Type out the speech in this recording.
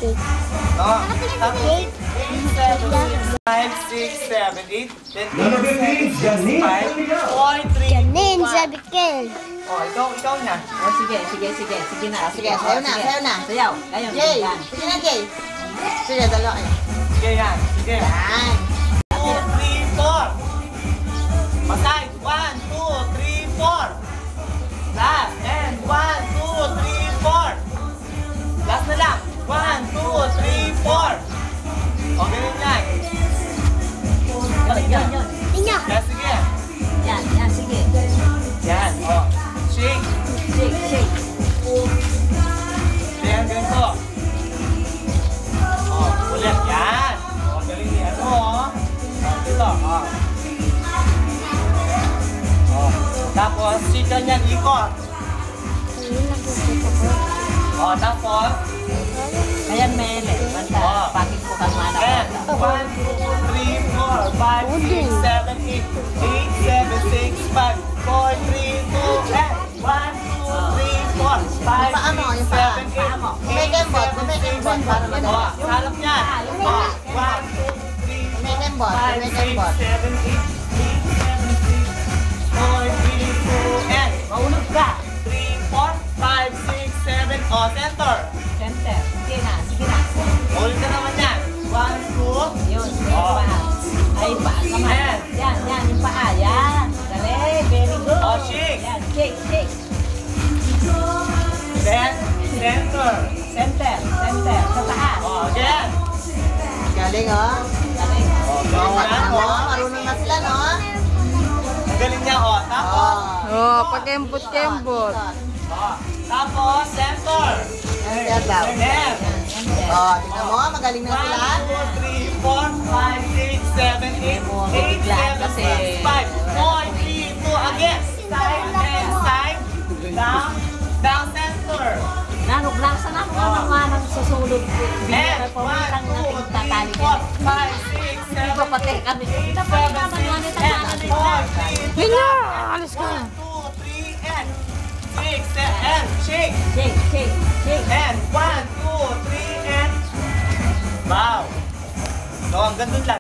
No. Tapos, 5, 6, 7, 8. Then, 8, 7, 6, 5, 4, 3, 2, 1. sabi ko. Oh, ikaw na. Oh, sige na. Sige, sayo na. Sayaw. Ayun, Jay, yan. sige na, Jay. Sige, dalawa kayo. Sige yan. Sige. Yan. 2, 3, 4. Patay. 1, 2, 3, 4. Last. And 1, 2, 3, 4. Last na lang. 1, 2, 3, 4. O, ganun yan. Yan. Inyo. Yes, sige. Yan, sige. Yan. O. Shake. Shake. Yan, ganito. O, ulit. Yan. O, galing ni ano, o. O, dito. O. O. Tapos, chicken yan, ikot. O, tapos, Ayan, mele. Basta, Oh. pakit ko kang mana. and 1, 2, 3, 4, 5, 6, 7, 8, 8, 7, 6, 5, 4, 3, 2, and 1, 2, 3, 4, 5, 6, 7, 8, May kembot, may kembot. Para O, madali. sarap niyan. O, 1, 2, 3, May kembot, 5, may 6, kembot. 7, 8, 8, 7, 6, 4, 3, 2, and Maulog ka. 3, 4, 5, 6, 7, o, center. Center. Sige na. Ulit ka naman yan. 1, 2, Yun, sige, Oh. paa. Ay, paa ka man. Ayan. Yan, yung paa. Yan. Galing, very good. Oh, shake. Yan, shake. then center. Center. Sa taas. O, again. Galing, oh. Galing. O, galing yan, o. Marunong na sila, no? Ang galing niya, o. Tapos, Oh, pagkembot-kembot. o. Tapos, center. Yan daw. Then, Oh, tingnan mo, magaling na 1, sila. 2, 3, 4, 5, 6, 7, 8, 8, 7, 6, 5, 4, 3, 2, again. Side and side. Down center. Nanok lang sa nanok Oh. nga ng susulod. And Bigyan pa 1, utang 2, natin 3, tatali 4, ka. 5, 6, Hindi pa 7, patay 8, kami. 8, Dapat 7, naman 6, yan and itatala 4, 3, 2, Hinga! Alis ka na. 1, 2, 3, and 6, and shake. Shake. And 1, 2, 3, and wow. So, hanggang dun lang.